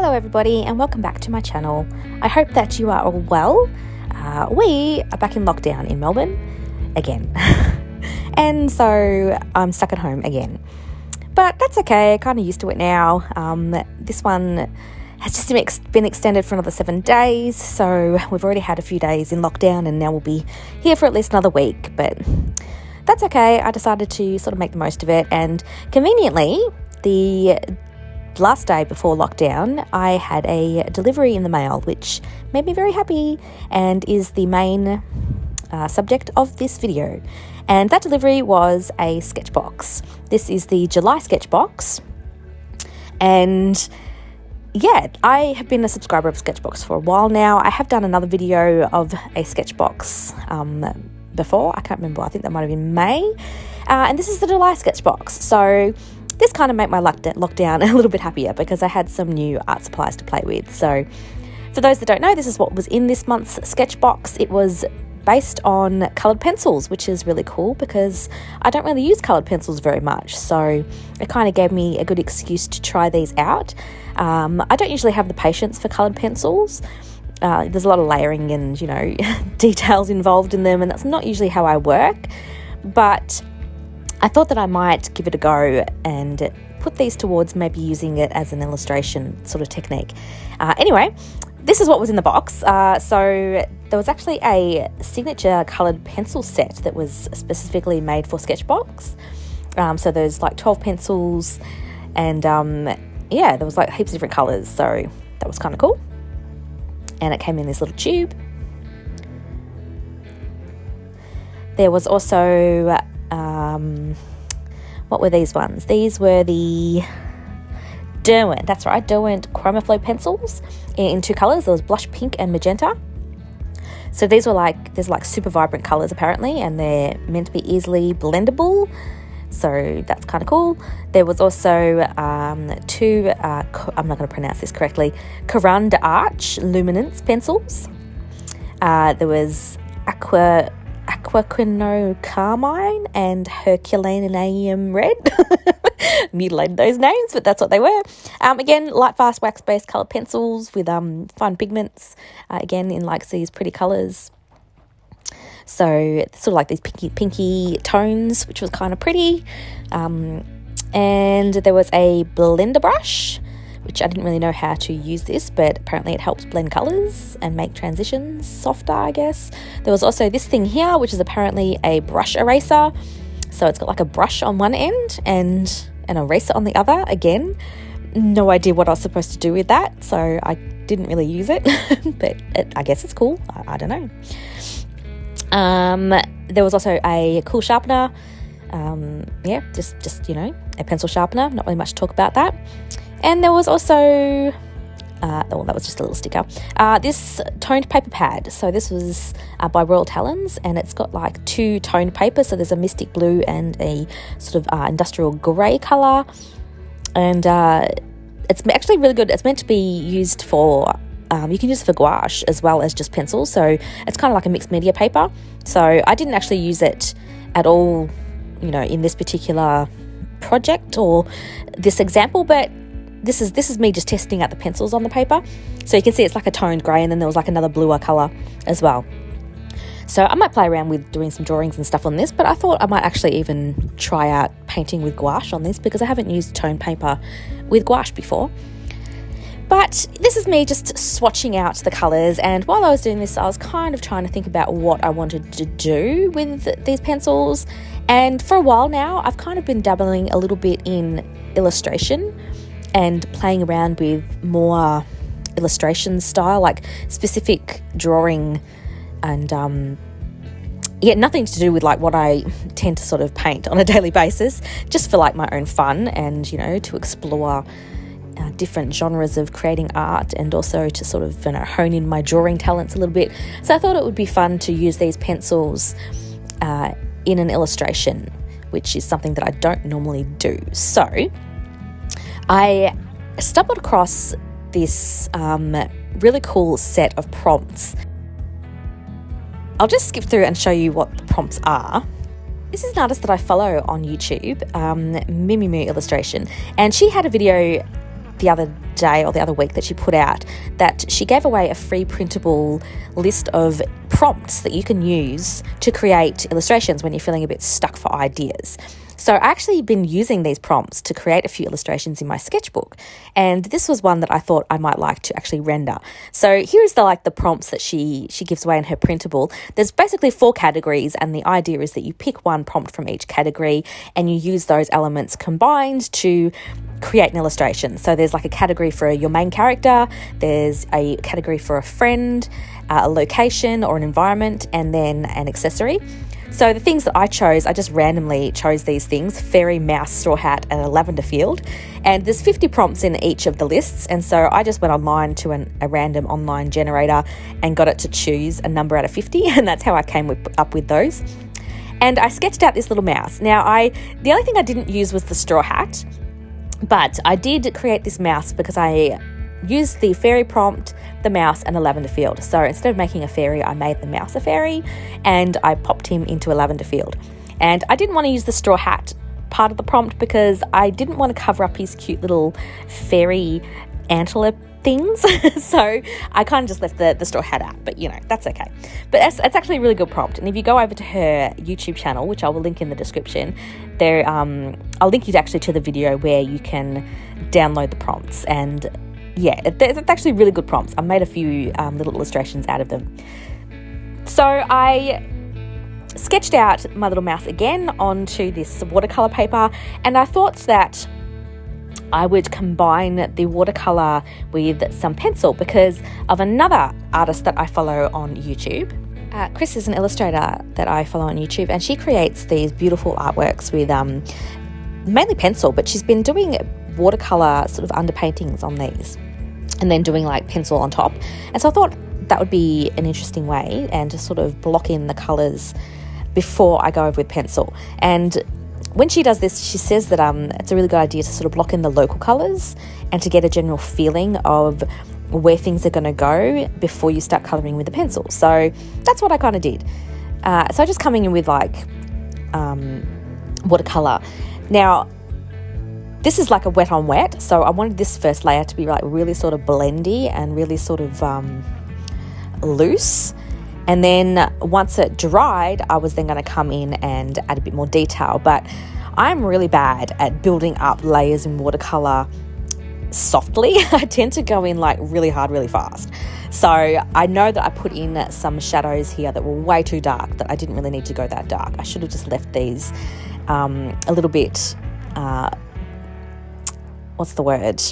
Hello everybody and welcome back to my channel. I hope that you are all well. We are back in lockdown in Melbourne again. And so I'm stuck at home again. But that's okay, kind of used to it now. This one has just been extended for another 7 days. So we've already had a few days in lockdown and now we'll be here for at least another week. But that's okay. I decided to sort of make the most of it. And conveniently, the last day before lockdown, I had a delivery in the mail, which made me very happy and is the main subject of this video. And that delivery was a Sketchbox. This is the July Sketchbox. And yeah, I have been a subscriber of Sketchbox for a while now. I have done another video of a Sketchbox before. I can't remember. I think that might have been May. And this is the July Sketchbox. So this kind of made my lockdown a little bit happier because I had some new art supplies to play with. So for those that don't know, this is what was in this month's Sketchbox. It was based on coloured pencils, which is really cool because I don't really use coloured pencils very much. So it kind of gave me a good excuse to try these out. I don't usually have the patience for coloured pencils. There's a lot of layering and, details involved in them, and that's not usually how I work. But I thought that I might give it a go and put these towards maybe using it as an illustration sort of technique. Anyway, this is what was in the box. So there was actually a signature coloured pencil set that was specifically made for Sketchbox. So there's like 12 pencils and there was like heaps of different colours. So that was kind of cool. And it came in this little tube. There was also what were these ones? These were the Derwent, that's right, Derwent Chromaflow pencils in two colours. There was blush pink and magenta. So these were there's super vibrant colours apparently, and they're meant to be easily blendable. So that's kind of cool. There was also two, I'm not going to pronounce this correctly, Caran d'Arche Luminance pencils. There was Aquaquino Carmine and Herculaneum Red. Mutilated those names, but that's what they were. Again, light, fast, wax-based coloured pencils with fine pigments. Again, in these pretty colours. So sort of like these pinky tones, which was kind of pretty. And there was a blender brush, which I didn't really know how to use this, but apparently it helps blend colours and make transitions softer, I guess. There was also this thing here, which is apparently a brush eraser. So it's got like a brush on one end and an eraser on the other. Again, no idea what I was supposed to do with that, so I didn't really use it, but I guess it's cool. I don't know. There was also a cool sharpener. Just a pencil sharpener. Not really much to talk about that. And there was also, that was just a little sticker. This toned paper pad. So this was by Royal Talons, and it's got two toned papers. So there's a mystic blue and a sort of industrial grey colour. And it's actually really good. It's meant to be used for, you can use it for gouache as well as just pencils. So it's kind of like a mixed media paper. So I didn't actually use it at all, in this particular project or this example, but this is me just testing out the pencils on the paper. So you can see it's like a toned grey, and then there was another bluer colour as well. So I might play around with doing some drawings and stuff on this, but I thought I might actually even try out painting with gouache on this because I haven't used toned paper with gouache before. But this is me just swatching out the colours, and while I was doing this, I was kind of trying to think about what I wanted to do with these pencils. And for a while now, I've kind of been dabbling a little bit in illustration and playing around with more illustration style, like specific drawing, and nothing to do with what I tend to sort of paint on a daily basis, just for my own fun and to explore different genres of creating art, and also to sort of hone in my drawing talents a little bit. So I thought it would be fun to use these pencils in an illustration, which is something that I don't normally do. So I stumbled across this really cool set of prompts. I'll just skip through and show you what the prompts are. This is an artist that I follow on YouTube, Mimimu Illustration, and she had a video the other day or the other week that she put out that she gave away a free printable list of prompts that you can use to create illustrations when you're feeling a bit stuck for ideas. So I actually been using these prompts to create a few illustrations in my sketchbook, and this was one that I thought I might like to actually render. So here's the prompts that she gives away in her printable. There's basically 4 categories, and the idea is that you pick one prompt from each category and you use those elements combined to create an illustration. So there's like a category for your main character, there's a category for a friend, a location or an environment, and then an accessory. So the things that I chose, I just randomly chose these things: fairy, mouse, straw hat, and a lavender field. And there's 50 prompts in each of the lists. And so I just went online to a random online generator and got it to choose a number out of 50. And that's how I came up with those. And I sketched out this little mouse. Now, the only thing I didn't use was the straw hat, but I did create this mouse because I used the fairy prompt, the mouse, and the lavender field. So instead of making a fairy, I made the mouse a fairy and I popped him into a lavender field. And I didn't want to use the straw hat part of the prompt because I didn't want to cover up his cute little fairy antler things. So I kind of just left the straw hat out, but that's okay. But it's actually a really good prompt. And if you go over to her YouTube channel, which I will link in the description, there I'll link you actually to the video where you can download the prompts. And yeah, it's actually really good prompts. I made a few little illustrations out of them. So I sketched out my little mouse again onto this watercolor paper, and I thought that I would combine the watercolor with some pencil because of another artist that I follow on YouTube. Chris is an illustrator that I follow on YouTube, and she creates these beautiful artworks with mainly pencil, but she's been doing watercolor sort of underpaintings on these and then doing like pencil on top. And so I thought that would be an interesting way and to sort of block in the colors before I go over with pencil. And when she does this, she says that it's a really good idea to sort of block in the local colors and to get a general feeling of where things are going to go before you start coloring with the pencil. So that's what I kind of did. So I just coming in with like watercolor. Now, this is like a wet on wet, so I wanted this first layer to be like really sort of blendy and really sort of loose. And then once it dried, I was then going to come in and add a bit more detail. But I'm really bad at building up layers in watercolor softly. I tend to go in like really hard, really fast. So I know that I put in some shadows here that were way too dark, that I didn't really need to go that dark. I should have just left these a little bit, what's the word?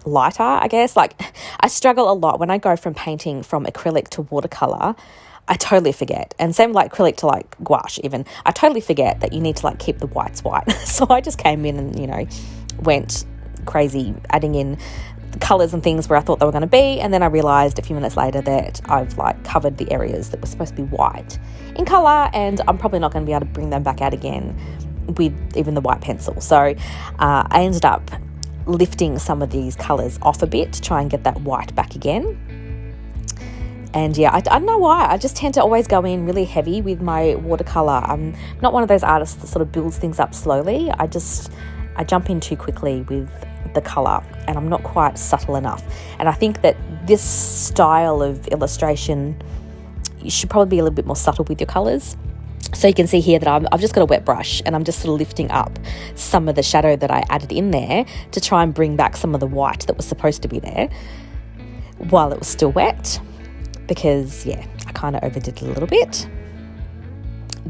Lighter, I guess. Like, I struggle a lot when I go from painting from acrylic to watercolor. I totally forget. And same like acrylic to like gouache even. I totally forget that you need to like keep the whites white. So I just came in and, went crazy adding in the colours and things where I thought they were going to be. And then I realised a few minutes later that I've like covered the areas that were supposed to be white in colour, and I'm probably not going to be able to bring them back out again with even the white pencil. So I ended up lifting some of these colours off a bit to try and get that white back again. And yeah, I don't know why. I just tend to always go in really heavy with my watercolour. I'm not one of those artists that sort of builds things up slowly. I jump in too quickly with the colour, and I'm not quite subtle enough. And I think that this style of illustration, you should probably be a little bit more subtle with your colours. So you can see here that I've just got a wet brush and I'm just sort of lifting up some of the shadow that I added in there to try and bring back some of the white that was supposed to be there while it was still wet, because yeah, I kind of overdid it a little bit.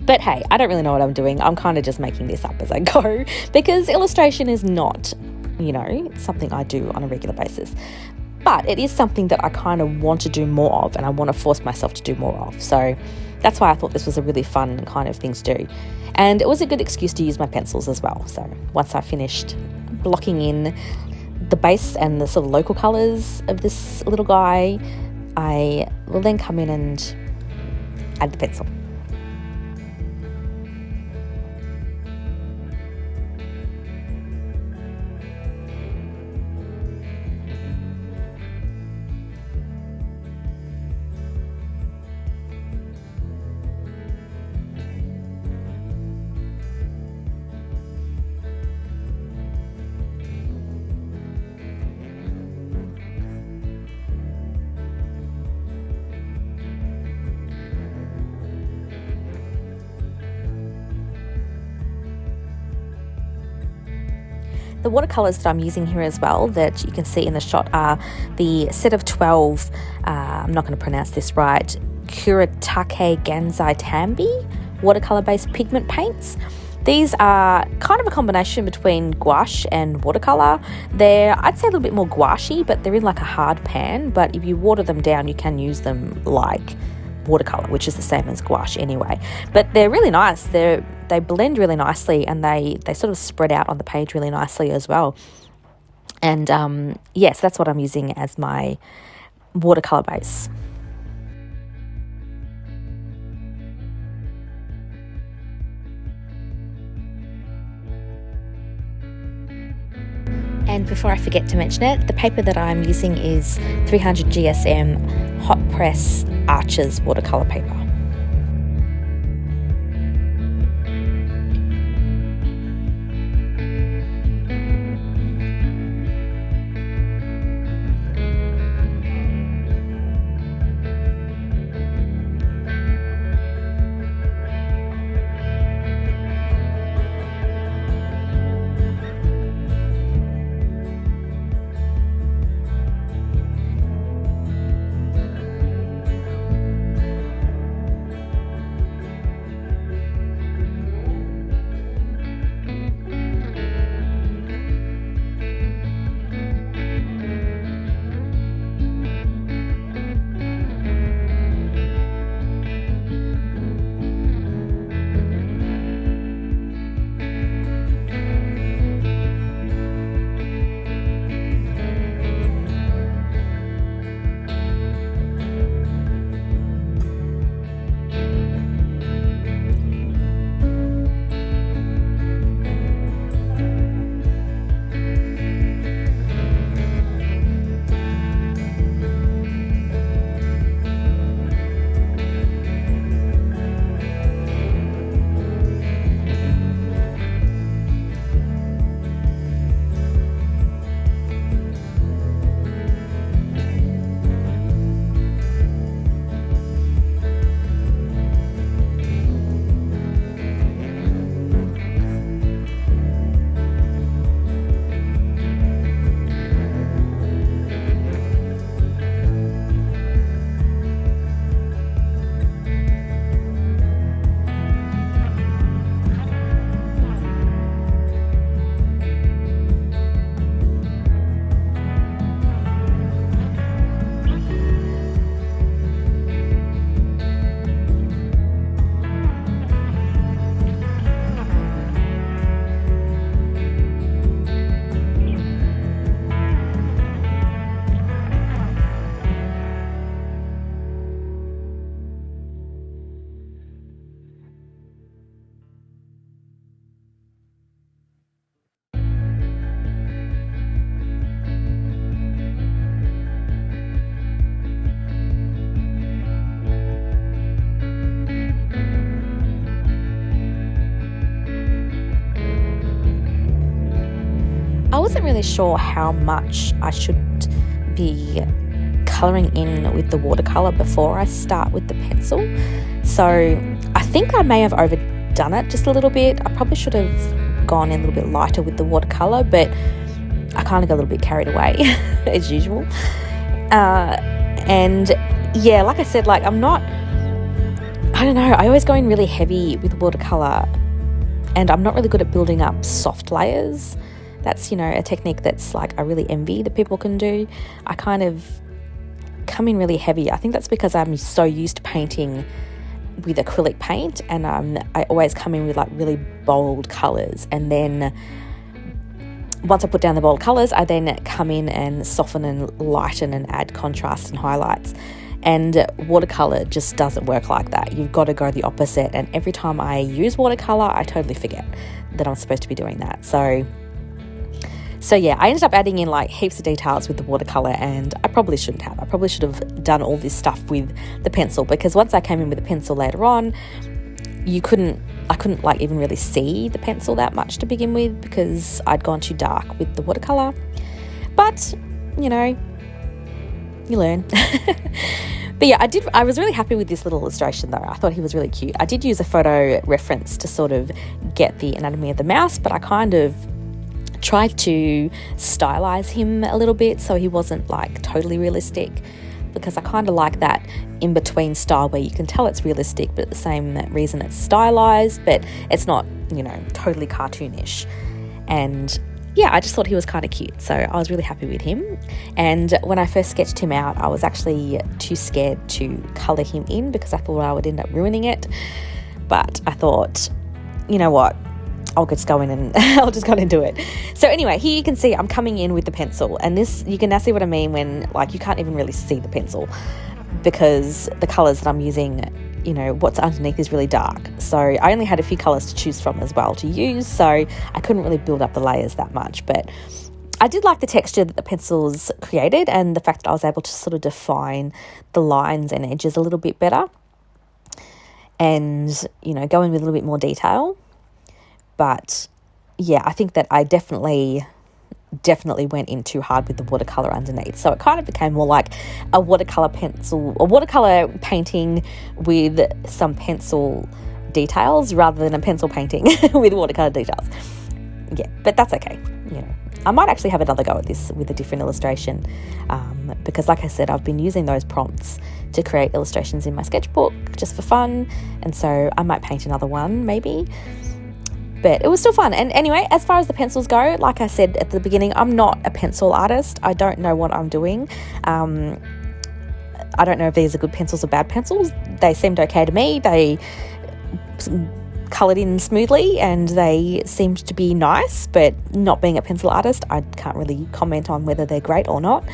But hey, I don't really know what I'm doing. I'm kind of just making this up as I go, because illustration is not, something I do on a regular basis. But it is something that I kind of want to do more of, and I want to force myself to do more of. So that's why I thought this was a really fun kind of thing to do. And it was a good excuse to use my pencils as well. So once I finished blocking in the base and the sort of local colours of this little guy, I will then come in and add the pencil. The watercolors that I'm using here as well, that you can see in the shot, are the set of 12, I'm not going to pronounce this right, Kuretake Gansai Tambi watercolor based pigment paints. These are kind of a combination between gouache and watercolor. They're, I'd say, a little bit more gouache, but they're in like a hard pan, but if you water them down, you can use them like watercolor, which is the same as gouache anyway. But they're really nice. They blend really nicely, and they sort of spread out on the page really nicely as well. And yes, that's what I'm using as my watercolor base. And before I forget to mention it, the paper that I'm using is 300 GSM Hot Press Arches watercolor paper. I wasn't really sure how much I should be colouring in with the watercolour before I start with the pencil. So I think I may have overdone it just a little bit. I probably should have gone in a little bit lighter with the watercolour, but I kind of got a little bit carried away as usual. And yeah, like I said, like I don't know, I always go in really heavy with watercolour, and I'm not really good at building up soft layers. That's, a technique that's like I really envy that people can do. I kind of come in really heavy. I think that's because I'm so used to painting with acrylic paint, and I always come in with like really bold colours, and then once I put down the bold colours, I then come in and soften and lighten and add contrast and highlights. And watercolour just doesn't work like that. You've got to go the opposite, and every time I use watercolour, I totally forget that I'm supposed to be doing that. So yeah, I ended up adding in like heaps of details with the watercolour, and I probably shouldn't have. I probably should have done all this stuff with the pencil, because once I came in with the pencil later on, I couldn't like even really see the pencil that much to begin with, because I'd gone too dark with the watercolour. But, you learn. But yeah, I was really happy with this little illustration though. I thought he was really cute. I did use a photo reference to sort of get the anatomy of the mouse, but I kind of tried to stylize him a little bit so he wasn't like totally realistic, because I kind of like that in between style where you can tell it's realistic but at the same reason it's stylized, but it's not, you know, totally cartoonish. And yeah, I just thought he was kind of cute, so I was really happy with him. And when I first sketched him out, I was actually too scared to colour him in because I thought I would end up ruining it. But I thought, you know what, I'll just go in and I'll just go in and do it. So anyway, here you can see I'm coming in with the pencil, and this, you can now see what I mean when like you can't even really see the pencil because the colours that I'm using, you know, what's underneath is really dark. So I only had a few colours to choose from as well to use, so I couldn't really build up the layers that much. But I did like the texture that the pencils created and the fact that I was able to sort of define the lines and edges a little bit better and, you know, go in with a little bit more detail. But yeah, I think that I definitely went in too hard with the watercolor underneath. So it kind of became more like a watercolor painting with some pencil details rather than a pencil painting with watercolor details. Yeah, but that's okay. You know, I might actually have another go at this with a different illustration because like I said, I've been using those prompts to create illustrations in my sketchbook just for fun. And so I might paint another one maybe. But it was still fun. And anyway, as far as the pencils go, like I said at the beginning, I'm not a pencil artist. I don't know what I'm doing. I don't know if these are good pencils or bad pencils. They seemed okay to me. They coloured in smoothly and they seemed to be nice, but not being a pencil artist, I can't really comment on whether they're great or not.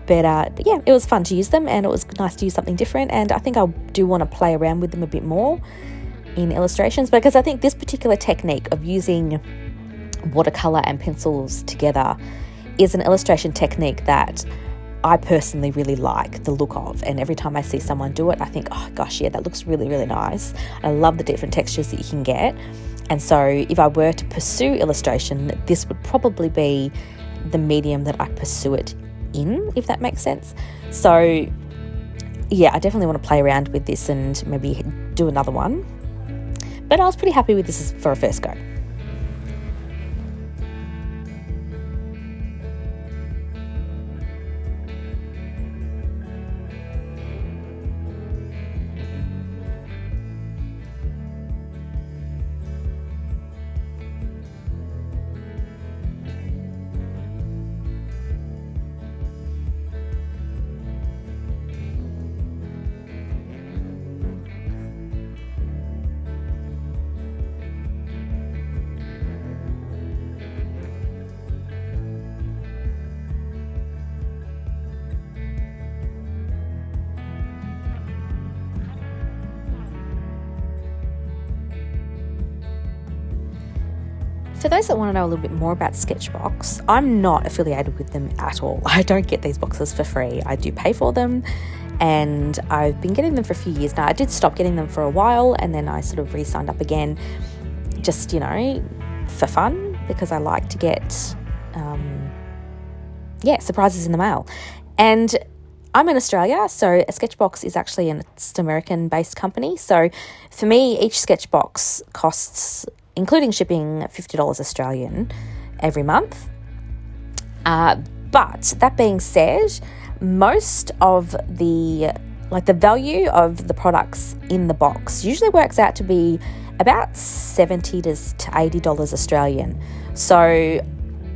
But yeah, it was fun to use them and it was nice to use something different. And I think I do want to play around with them a bit more in illustrations, because I think this particular technique of using watercolor and pencils together is an illustration technique that I personally really like the look of, and every time I see someone do it I think, oh gosh, yeah, that looks really, really nice. I love the different textures that you can get, and so if I were to pursue illustration, this would probably be the medium that I pursue it in, if that makes sense. So yeah, I definitely want to play around with this and maybe do another one. But I was pretty happy with this for a first go. For those that want to know a little bit more about Sketchbox, I'm not affiliated with them at all. I don't get these boxes for free. I do pay for them, and I've been getting them for a few years now. I did stop getting them for a while, and then I sort of re-signed up again, just, you know, for fun, because I like to get, surprises in the mail. And I'm in Australia, so a Sketchbox is actually an American-based company. So for me, each Sketchbox costs, including shipping, $50 Australian every month. But that being said, most of the value of the products in the box usually works out to be about $70 to $80 Australian. So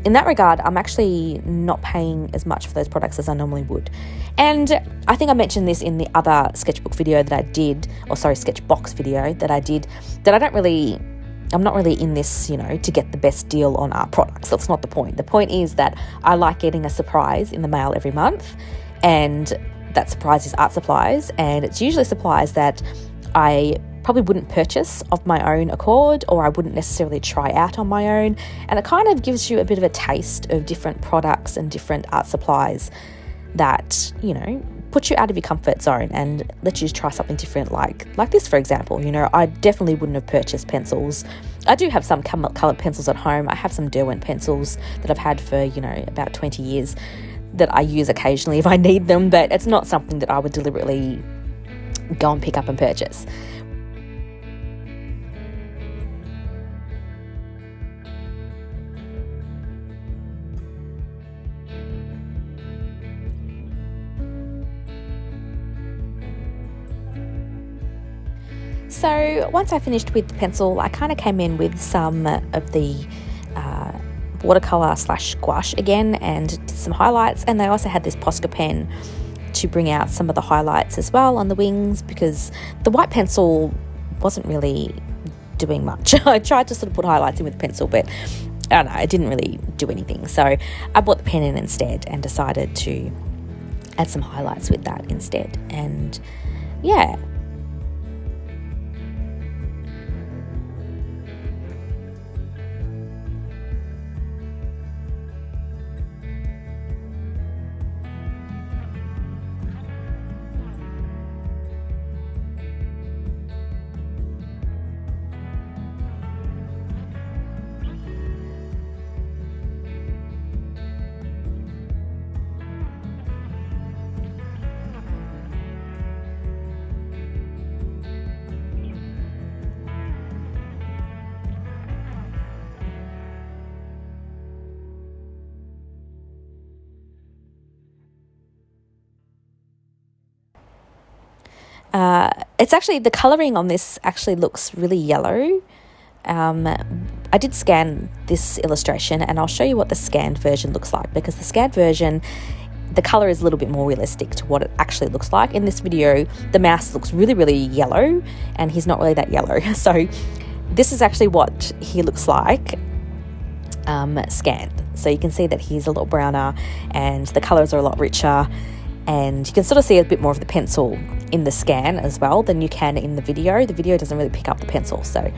in that regard, I'm actually not paying as much for those products as I normally would. And I think I mentioned this in the other sketchbook video that I did, Sketchbox video that I did, that I'm not really in this, you know, to get the best deal on art products. That's not the point. The point is that I like getting a surprise in the mail every month, and that surprise is art supplies, and it's usually supplies that I probably wouldn't purchase of my own accord, or I wouldn't necessarily try out on my own. And it kind of gives you a bit of a taste of different products and different art supplies that, you know, put you out of your comfort zone and let you try something different, like this, for example. You know, I definitely wouldn't have purchased pencils. I do have some coloured pencils at home. I have some Derwent pencils that I've had for, you know, about 20 years that I use occasionally if I need them, but it's not something that I would deliberately go and pick up and purchase. So once I finished with the pencil, I kind of came in with some of the watercolor / gouache again and did some highlights, and they also had this Posca pen to bring out some of the highlights as well on the wings, because the white pencil wasn't really doing much. I tried to sort of put highlights in with the pencil, but I don't know, it didn't really do anything. So I brought the pen in instead and decided to add some highlights with that instead. And yeah. It's actually, the colouring on this actually looks really yellow. I did scan this illustration, and I'll show you what the scanned version looks like, because the scanned version, the colour is a little bit more realistic to what it actually looks like. In this video, the mouse looks really, really yellow, and he's not really that yellow. So this is actually what he looks like scanned. So you can see that he's a lot browner and the colours are a lot richer, and you can sort of see a bit more of the pencil in the scan as well than you can in the video. The video doesn't really pick up the pencil. So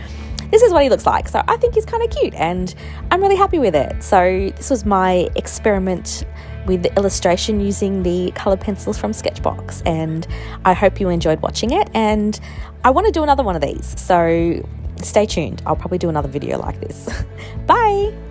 this is what he looks like. So I think he's kind of cute, and I'm really happy with it. So this was my experiment with the illustration using the coloured pencils from Sketchbox, and I hope you enjoyed watching it, and I want to do another one of these. So stay tuned. I'll probably do another video like this. Bye!